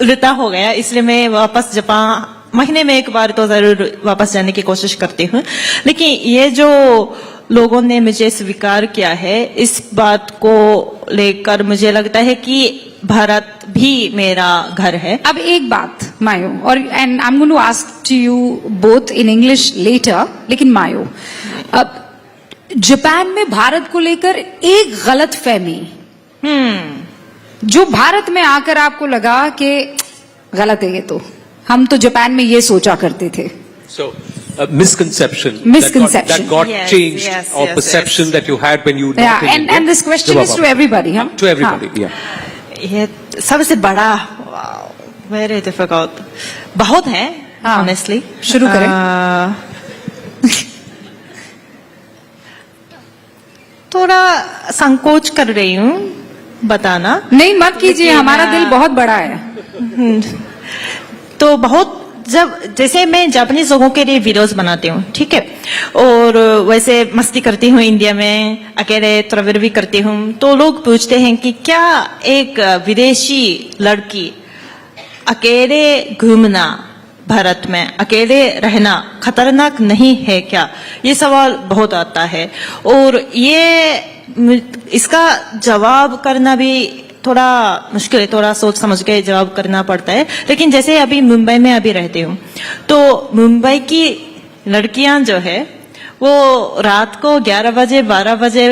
उल्टा हो गया. इसलिए मैं वापस जापान महीने में एक बार तो जरूर वापस जाने की कोशिश करती हूँ. लेकिन ये जो लोगों ने मुझे स्वीकार किया है, इस बात को लेकर मुझे लगता है कि भारत भी मेरा घर है. अब एक बात मायो, और and I am going to ask to you both in English letter, लेकिन मायो, अब जापान में भारत को लेकर एक गलत फहमी जो भारत में आकर आपको लगा कि गलत है, ये तो हम तो जापान में ये सोचा करते थे. So misconception that got changed, or perception that you had when you yeah, and this question is to everybody, huh? To everybody, yeah. ये सबसे बड़ा वेरी डिफिकल्ट बहुत है ऑनेस्टली. शुरू करें. थोड़ा संकोच कर रही हूँ बताना. नहीं, मत कीजिए, हमारा दिल बहुत बड़ा है. तो बहुत जब जैसे मैं जापानीज लोगों के लिए वीडियोस बनाती हूँ, ठीक है, और वैसे मस्ती करती हूँ इंडिया में, अकेले ट्रैवल भी करती हूँ, तो लोग पूछते हैं कि क्या एक विदेशी लड़की अकेले घूमना, भारत में अकेले रहना खतरनाक नहीं है क्या? ये सवाल बहुत आता है और इसका जवाब करना भी थोड़ा मुश्किल है, थोड़ा सोच समझ के जवाब करना पड़ता है। लेकिन जैसे अभी मुंबई में अभी रहती हूँ, तो मुंबई की लड़कियां जो है वो रात को 11 बजे 12 बजे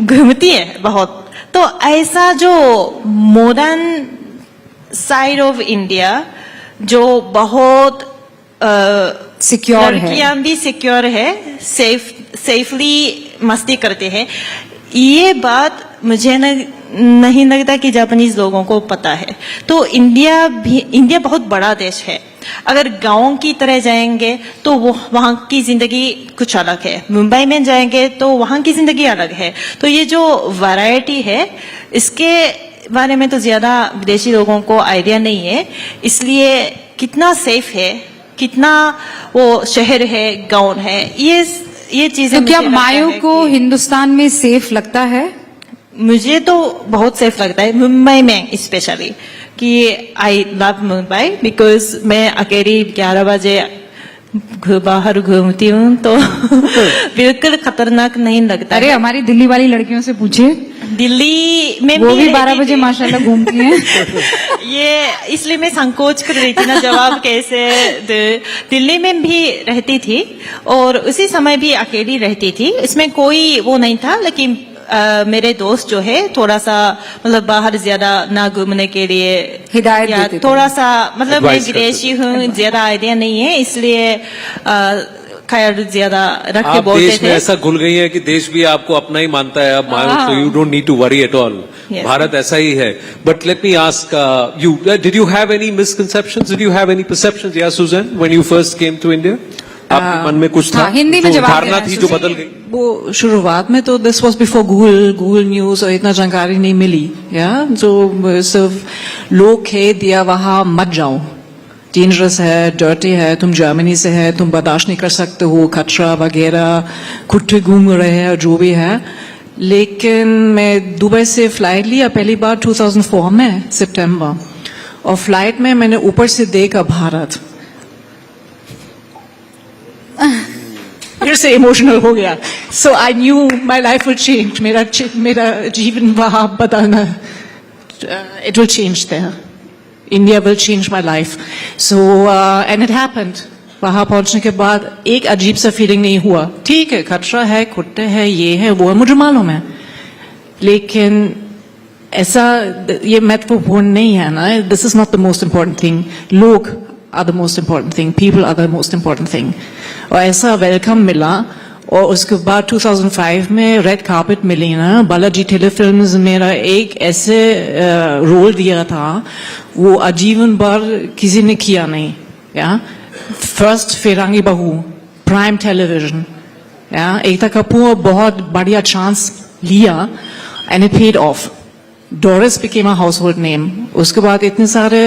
घूमती है बहुत। तो ऐसा जो मॉडर्न साइड ऑफ इंडिया जो बहुत सिक्योर है, लड़कियां भी सिक्योर है, सेफली मस्ती करते हैं, ये बात मुझे नहीं लगता कि जापानीज लोगों को पता है। तो इंडिया बहुत बड़ा देश है। अगर गांव की तरह जाएंगे तो वो वहाँ की जिंदगी कुछ अलग है, मुंबई में जाएंगे तो वहाँ की जिंदगी अलग है। तो ये जो वैरायटी है इसके बारे में तो ज्यादा विदेशी लोगों को आइडिया नहीं है, इसलिए कितना सेफ है, कितना वो शहर है, गांव है, ये चीजें। तो क्या मायों को हिंदुस्तान में सेफ लगता है? मुझे तो बहुत सेफ लगता है, मुंबई में स्पेशली, कि आई लव मुंबई बिकॉज मैं अकेली 11 बजे बाहर घूमती हूँ तो बिल्कुल खतरनाक नहीं लगता। अरे हमारी दिल्ली वाली लड़कियों से पूछिए, दिल्ली में वो भी 12 बजे माशाल्लाह घूमती हैं। ये इसलिए मैं संकोच कर रही थी ना जवाब कैसे दिल्ली में भी रहती थी और उसी समय भी अकेली रहती थी, इसमें कोई वो नहीं था। लेकिन मेरे दोस्त जो है थोड़ा सा मतलब बाहर ज्यादा ना घूमने के लिए हिदायत देते थे। थोड़ा सा मतलब मैं विदेशी हूँ, ज्यादा आइडिया नहीं है, इसलिए खैर ज्यादा रख के आप बोलते देश में थे। ऐसा घुल गई है कि देश भी आपको अपना ही मानता है अब, so you don't need to worry at all. Yes. Bharat ऐसा ही है. But let me ask you, did you have any misconceptions? Did you have any perceptions, yeah, Suzanne, when you first came to India? आपके मन में कुछ था? हाँ, हिंदी में जो जवाब धारणा देना थी है, जो बदल गई? वो शुरुआत में तो this was before Google news और इतना जानकारी नहीं मिली, या जो सिर्फ लोग कह दिया वहां मत जाओ, डेंजरस है, डर्टी है, तुम जर्मनी से है, तुम बर्दाश्त नहीं कर सकते हो, खतरा वगैरह, कुत्ते घूम रहे हैं, जो भी है। लेकिन मैं दुबई से फ्लाइट लिया पहली बार 2004 में सितंबर, और फ्लाइट में मैंने ऊपर से देखा भारत, फिर से इमोशनल हो गया। So I knew my life will change, मेरा जीवन वहां बदलना, it will change there, India will change my life. So and it happened. वहां पहुंचने के बाद एक अजीब सा फीलिंग नहीं हुआ, ठीक है खतरा है, कुत्ते है, ये है वो है, मुझे मालूम है, लेकिन ऐसा ये महत्वपूर्ण नहीं है ना। This is not the most important thing, लोग are the most important thing, people are the most important thing। और ऐसा वेलकम मिला, और उसके बाद 2005 में रेड कार्पेट मिली ना, बालाजी टेलीफिल्म्स मेरा एक ऐसे रोल दिया था वो आजीवन भर किसी ने किया नहीं, या फर्स्ट फिरंगी बहू, प्राइम टेलीविजन, या एकता कपूर बहुत बढ़िया चांस लिया and it paid of. Doris became a household name. उसके बाद इतने सारे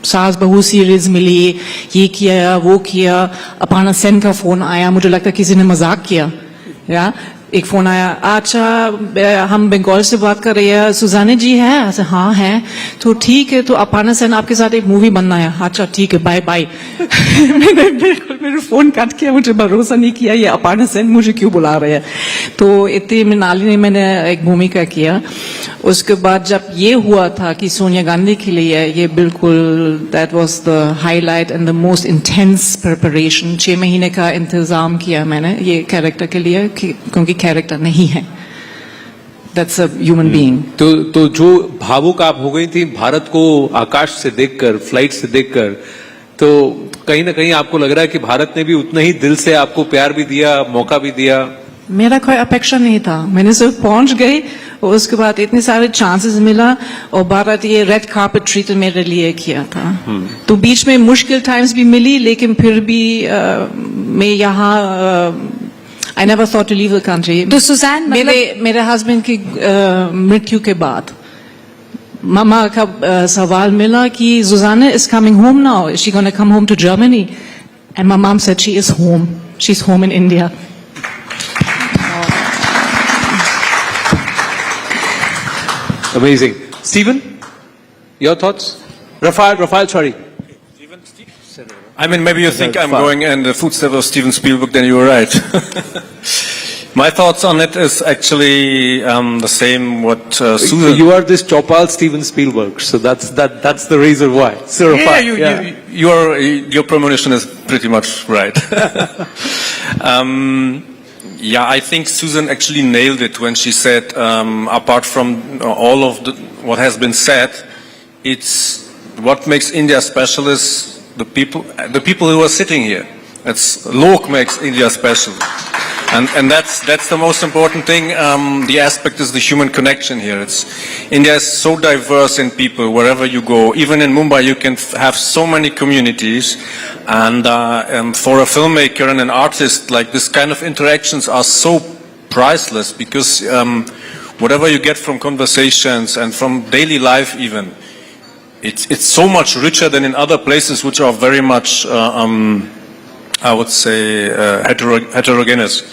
सास बहू सीरीज मिली, ये किया वो किया। अपाना सेन का फोन आया, मुझे लगता किसी ने मजाक किया, या एक फोन आया, अच्छा हम बंगाल से बात कर रहे हैं, सुजाने जी है? ऐसे हाँ है, तो ठीक है, तो अपाना सेन आपके साथ एक मूवी बनना है, अच्छा ठीक है, बाय बाय। मैंने बिल्कुल मेरे फोन काट किया, मुझे भरोसा नहीं किया ये अपाना सेन मुझे क्यों बुला रहे हैं। तो इतनी मनाली में मैंने एक भूमिका किया। उसके बाद जब ये हुआ था कि सोनिया गांधी के लिए, ये बिल्कुल that was the highlight and the most intense preparation. 6 महीने का इंतजाम किया मैंने ये कैरेक्टर के लिए, क्योंकि कैरेक्टर नहीं है, दैट्स अ ह्यूमन बीइंग। तो जो भावुक आप हो गई थी भारत को आकाश से देखकर, फ्लाइट से देखकर, तो कहीं ना कहीं आपको लग रहा है कि भारत ने भी उतना ही दिल से आपको प्यार भी दिया, मौका भी दिया? मेरा कोई अपेक्षा नहीं था, मैंने सिर्फ पहुंच गई और उसके बाद इतने सारे चांसेस मिला, और भारत ये रेड कार्पेट ट्रीट मेरे लिए किया था। तो बीच में मुश्किल टाइम्स भी मिली, लेकिन फिर भी मैं यहाँ I never thought to leave the country। तो सुजैन मेरे हस्बैंड की मृत्यु के बाद मामा का सवाल मिला कि Susanne is coming home now. Is she going to come home to Germany? And my mom said she is home. She's home in India. Amazing. Stephen, your thoughts? Rafael, sorry. I mean, maybe you think No, I'm fine. going in the footsteps of Steven Spielberg, then you were right. My thoughts on it is actually the same what Susan... You are this Chopal Steven Spielberg, so that's the reason why. So Yeah, Rafael, your premonition is pretty much right. Yeah, I think Susan actually nailed it when she said, apart from all of what has been said, it's what makes India special is the people who are sitting here. It's Lok makes India special. And that's the most important thing. The aspect is the human connection here. India is so diverse in people wherever you go. Even in Mumbai, you can have so many communities. And for a filmmaker and an artist, like this kind of interactions are so priceless because whatever you get from conversations and from daily life, even it's so much richer than in other places, which are very much. I would say heterogeneous.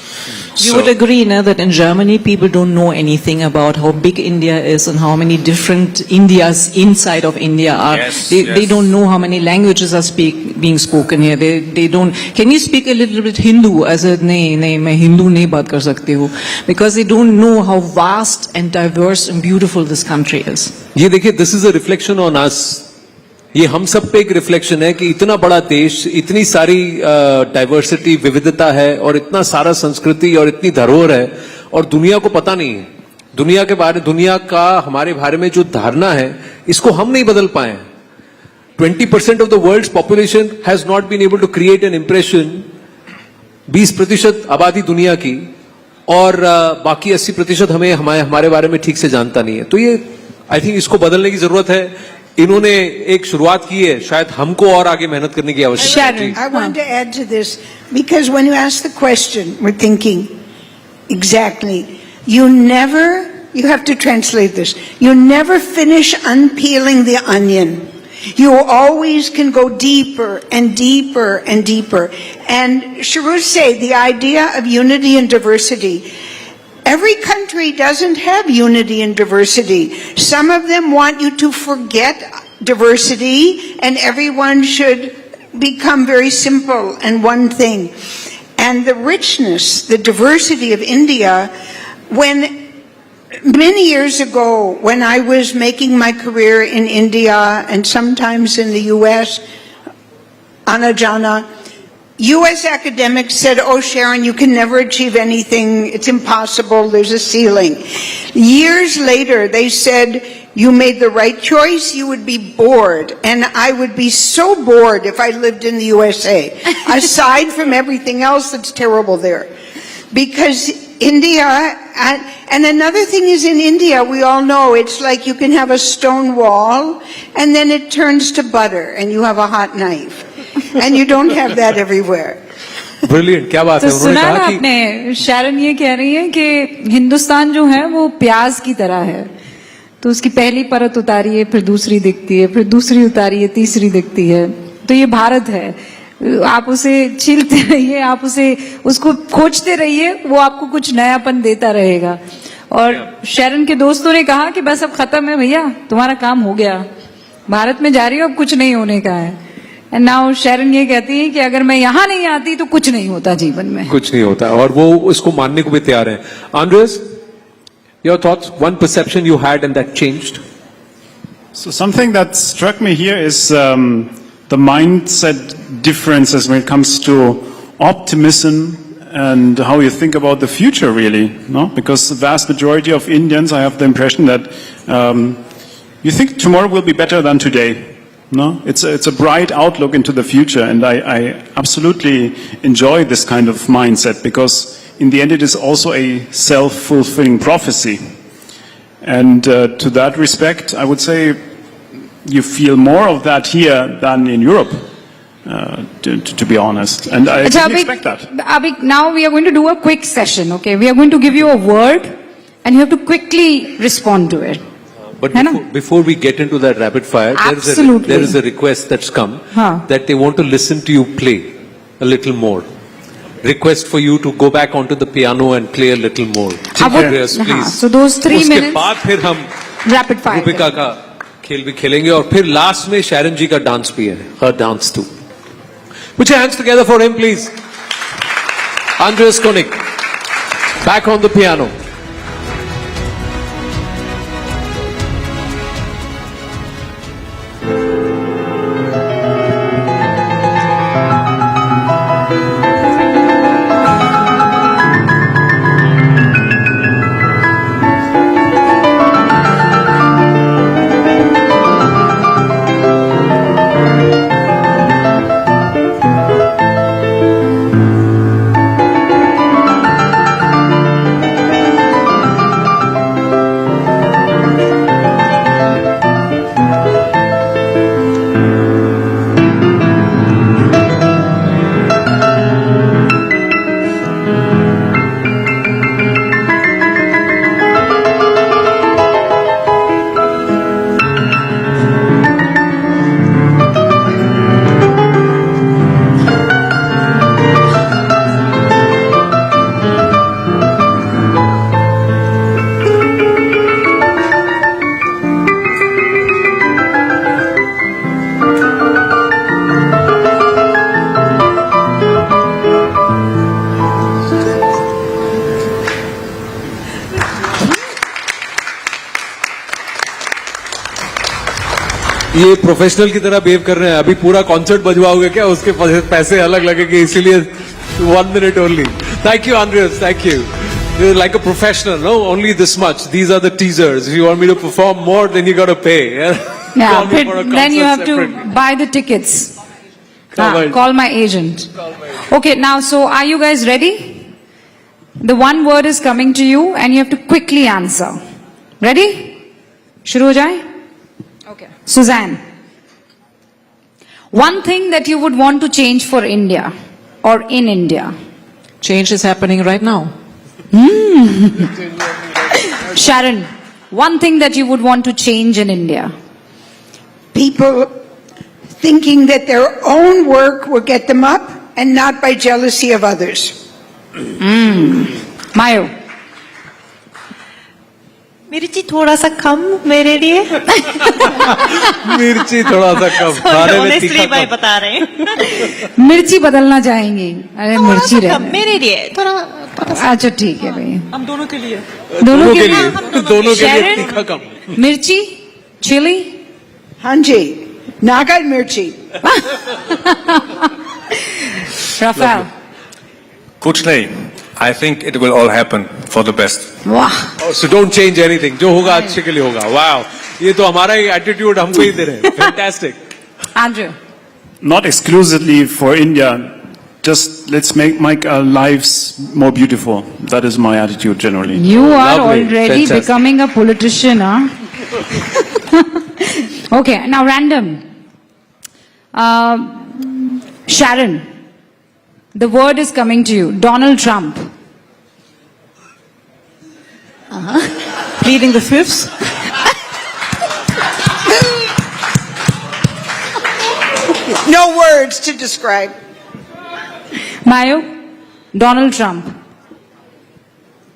You would agree, no, that in Germany people don't know anything about how big India is and how many different Indias inside of India are. Yes, They don't know how many languages are being spoken here. They don't. Can you speak a little bit Hindu? As a nahi, मैं Hindu नहीं बात कर सकती हूँ. Because they don't know how vast and diverse and beautiful this country is. ये देखिए, this is a reflection on us. ये हम सब पे एक रिफ्लेक्शन है कि इतना बड़ा देश, इतनी सारी डाइवर्सिटी, विविधता है और इतना सारा संस्कृति और इतनी धरोहर है और दुनिया को पता नहीं है. दुनिया का हमारे बारे में जो धारणा है, इसको हम नहीं बदल पाए. 20% of the world's population has not been able to create an impression. 20% आबादी दुनिया की और बाकी 80% हमें हमारे बारे में ठीक से जानता नहीं है. तो ये आई थिंक इसको बदलने की जरूरत है. इन्होंने एक शुरुआत की है, शायद हमको और आगे मेहनत करने की आवश्यकता है. I want to add to this because when you ask the question, we're thinking exactly. You have to translate this. You never finish unpeeling the onion. You always can go deeper and deeper and deeper. And Shahrukh said the idea of unity and diversity. Every country doesn't have unity and diversity. Some of them want you to forget diversity and everyone should become very simple and one thing. And the richness, the diversity of India, when many years ago when I was making my career in India and sometimes in the US, Anajana, U.S. academics said, oh, Sharon, you can never achieve anything. It's impossible. There's a ceiling. Years later, they said, you made the right choice. You would be bored. And I would be so bored if I lived in the USA, aside from everything else that's terrible there. Because India, and another thing is in India, we all know it's like you can have a stone wall and then it turns to butter and you have a hot knife. And you don't have that everywhere. Brilliant, क्या बात है. तो सुना ना आपने, Sharon ये कह रही है कि हिंदुस्तान जो है वो प्याज की तरह है. तो उसकी पहली परत उतारिए, फिर दूसरी दिखती है, फिर दूसरी उतारिए, तीसरी दिखती है. तो ये भारत है. आप उसे छीलते रहिए, आप उसको खोजते रहिए, वो आपको कुछ नयापन देता रहेगा. और शैरन के दोस्तों ने कहा कि बस अब खत्म है भैया, तुम्हारा काम हो गया, भारत में जा रही हो, अब कुछ नहीं होने का है. एंड नाउ शैरन ये कहती है कि अगर मैं यहाँ नहीं आती तो कुछ नहीं होता जीवन में. कुछ नहीं होता और वो उसको मानने को भी तैयार है. Andres, your thoughts? One perception you had and that changed. So something that struck me here is the mindset differences when it comes to optimism and how you think about the future, really. No, because the vast majority of Indians, I have the impression that you think tomorrow will be better than today. No, it's a bright outlook into the future, and I absolutely enjoy this kind of mindset because in the end it is also a self-fulfilling prophecy. And to that respect, I would say you feel more of that here than in Europe, to be honest. And I didn't expect that. Abhi, now we are going to do a quick session, okay? We are going to give you a word and you have to quickly respond to it. But है ना? before we get into that rapid fire, Absolutely. there is a request that's come हाँ. that they want to listen to you play a little more. Request for you to go back onto the piano and play a little more. अब वो- Andreas, हाँ, please. so those 3 उसके minutes बाद फिर हम rapid fire Rubika का खेल भी खेलेंगे और फिर लास्ट में शैरन जी का डांस भी है. Her dance too. Put your hands together for him, please. Andreas Koenig, back on the piano. ये प्रोफेशनल की तरह बिहेव कर रहे हैं. अभी पूरा कॉन्सर्ट बजवाओगे क्या? उसके पैसे अलग लगेंगे, इसीलिए 1 minute only. Thank you, Andreas. Thank you. You're like a professional, no? Only this much. These are the teasers. If you want me to perform more, then you got to pay. Call me for a then you concert have to separately. buy the tickets. Call Call my agent. Okay, now, so are you guys ready? The one word is coming to you and you have to quickly answer. Ready? शुरू हो जाए? Okay. Suzanne. One thing that you would want to change for India or in India. Change is happening right now. Sharon, one thing that you would want to change in India. People thinking that their own work will get them up and not by jealousy of others. Mayo. मिर्ची थोड़ा सा कम मेरे लिए मिर्ची थोड़ा सा कम. खाने में तीखा ऑनेस्टली भाई कम. बता रहे हैं मिर्ची बदलना चाहेंगे. अरे मिर्ची थोड़ा सा कम रहने. मेरे लिए थोड़ा अच्छा ठीक है भाई. हम दोनों के लिए दोनों के लिए? लिए, दोनों के लिए Sharon? तीखा कम. मिर्ची, chilli. Hanji, Naga Mirchi. Rafael. कुछ नहीं. I think it will all happen for the best. वाह. So don't change anything. जो होगा अच्छे के लिए होगा. Wow. ये तो हमारा ही एटीट्यूड हमको ही दे रहे हैं. Fantastic. Andrew. Not exclusively for India. Just let's make our lives more beautiful. That is my attitude generally. You are Lovely. already Fantastic. becoming a politician, huh? Okay, now random. Sharon, the word is coming to you. Donald Trump. Pleading the fifths. No words to describe. Mayo, Donald Trump.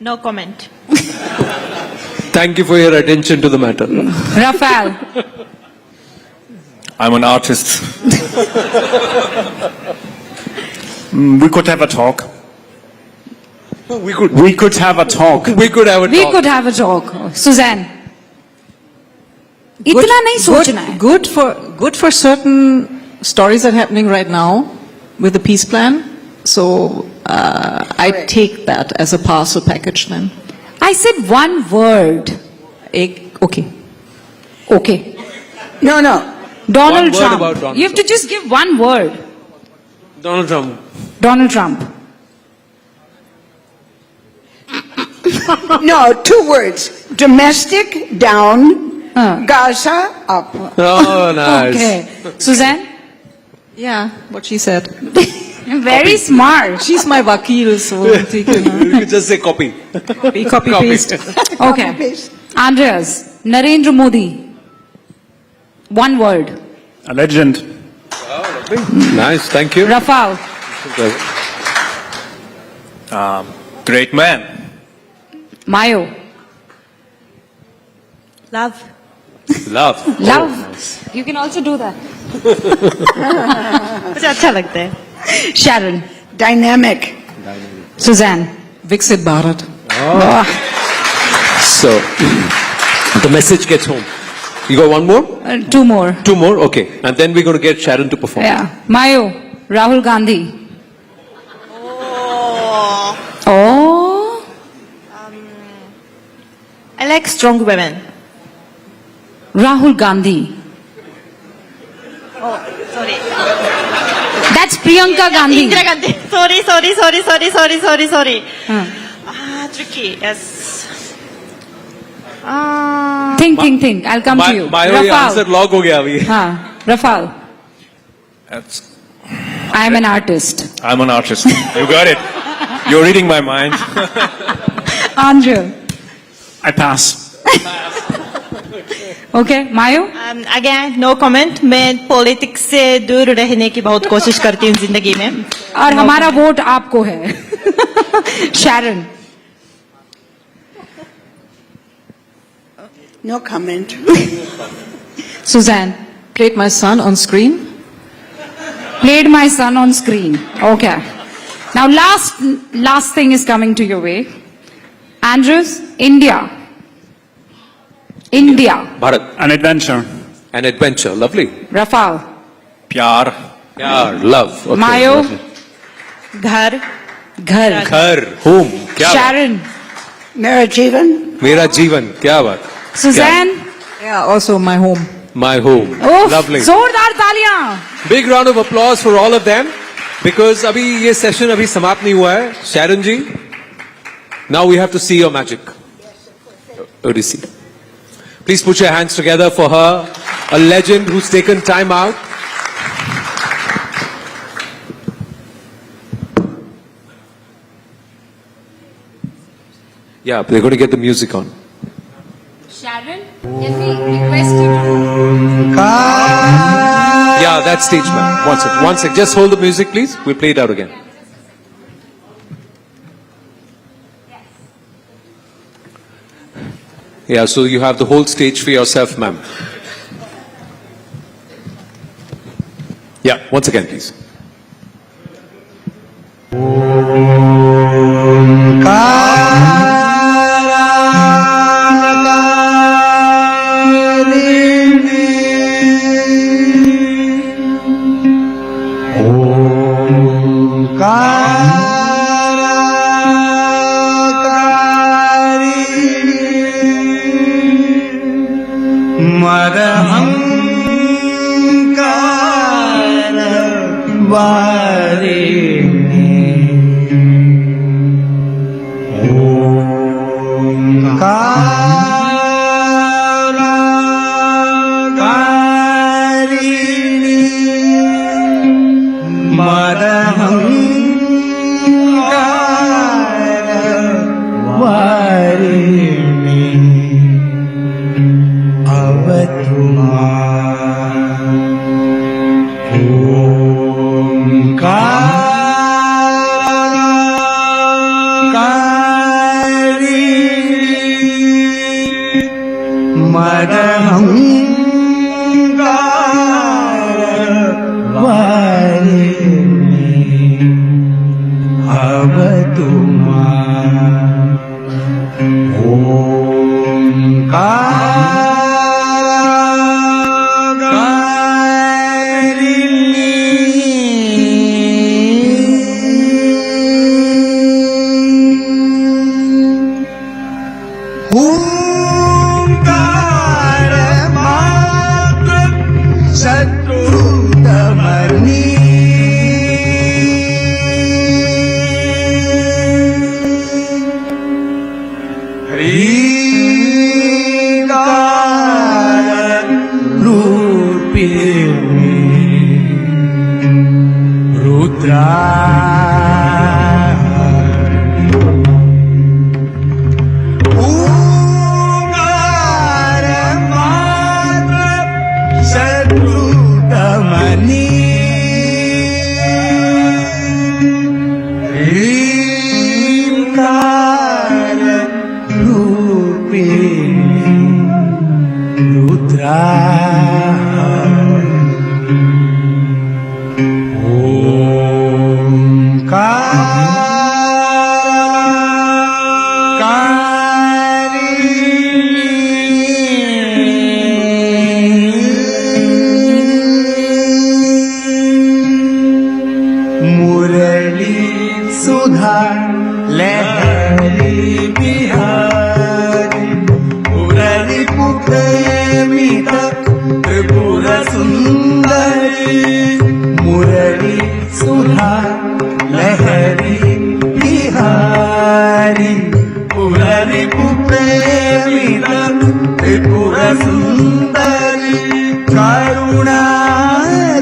No comment Thank you for your attention to the matter. Rafael. I'm an artist. We could have a talk. We could We could have a talk. have a We talk. could have a talk. Suzanne. इतना नहीं सोचना है. Good for certain stories that are happening right now with the peace plan. So I take that as a parcel package then. I said one word. Okay. Okay. No, no. Donald One word Trump. about Donald You have to just give one word. Donald Trump. Donald Trump. No, 2 words. Domestic, down. Gaza, up. Oh, nice. Okay. Suzanne? Yeah, what she said. Very smart. She's my vakil, so take it. You just say copy. Copy paste. Okay. Andreas? Narendra Modi. One word. A legend. Nice, thank you. Rafal. Great man. Mayo. Love. Love. Love. You can also do that. मुझे अच्छा लगता है. Sharon. Dynamic. Suzanne. Viksit Bharat. So, the message gets home. You got one more? Two more. Two more? Okay. And then we're going to get Sharon to perform. Yeah. Mayo. Rahul Gandhi. Oh. I like strong women. Rahul Gandhi. Oh, sorry. That's Priyanka Gandhi. Indira Gandhi. Sorry. Tricky. Yes. Think. I'll come to you. Mayo, ये answer lock हो गया अभी. हाँ. Rafal. That's, I am an artist. I'm an artist. You got it. You're reading my mind. Andrew. I pass. Okay. Mayo. Again, no comment. मैं politics से दूर रहने की बहुत कोशिश करती हूँ जिंदगी में. और हमारा वोट आपको है. Sharon. No comment. Suzanne. Played my son on screen. Played my son on screen. Okay. Now last thing is coming to your way. Andrews, India. Bharat. An adventure. An adventure. Lovely. Rafal. Pyar. Yeah, love. Okay, Mayo. lovely. घर. घर. Home. क्या बात? Sharon. Mera Jeevan. मेरा जीवन. क्या बात? Suzanne. Yeah, also my home. My home. Oof, Lovely. जोरदार तालियां. Big round of applause for all of them. Because अभी ये session अभी समाप्त नहीं हुआ है. Sharon ji. Now we have to see your magic. Odissi. Please put your hands together for her. A legend who's taken time out. Yeah, they're going to get the music on. Sharon, can we request you to... Yeah, that's stage ma'am. One sec. Just hold the music, please. We'll play it out again. Yeah, so you have the whole stage for yourself, ma'am. Yeah, once again, please. मुरली सुधा लहरी बिहारी मुरली पुप्रेमित त्रिपुर सुंदरी मुरली सुधा लहरी बिहारी मुरली पुप्रेमित त्रिपुर सुंदरी करुणा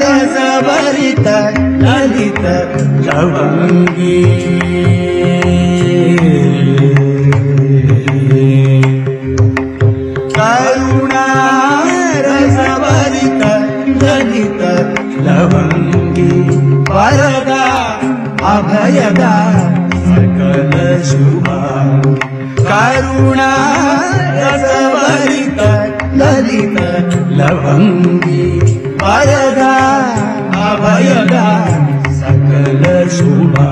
रसभरित ललित लवंगी करुणा रसभरित ललित लवंगी वरदा अभयदा सकल शुभा करुणा रसभरित ललित लवंगी वरदा अभयदा सकल शुभा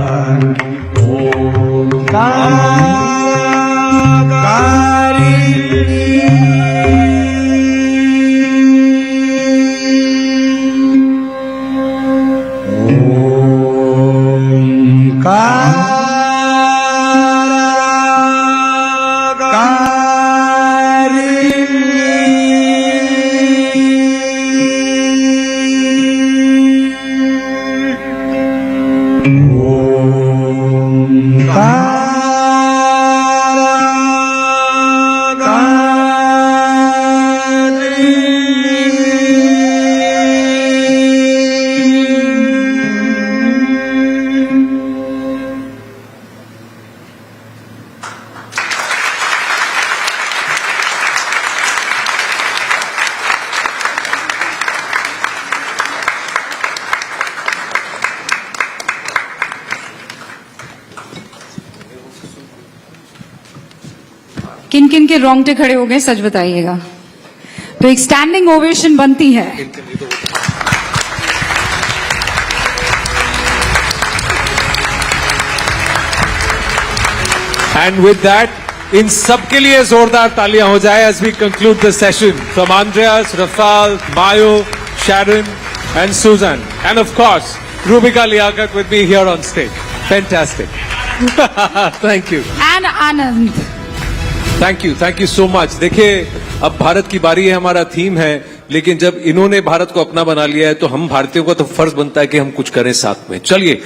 किन किन के रोंगटे खड़े हो गए सच बताइएगा। तो एक स्टैंडिंग ओवेशन बनती है। एंड विद दैट इन सबके लिए जोरदार तालियां हो जाए as we conclude the session from Andreas, Rafal, Mayo, Sharon and Susan and of course Rubika Liaquat with me here on stage. Fantastic. Thank you. And Anand. Thank you so much. देखिए अब भारत की बारी है, हमारा थीम है, लेकिन जब इन्होंने भारत को अपना बना लिया है तो हम भारतीयों का तो फर्ज बनता है कि हम कुछ करें साथ में। चलिए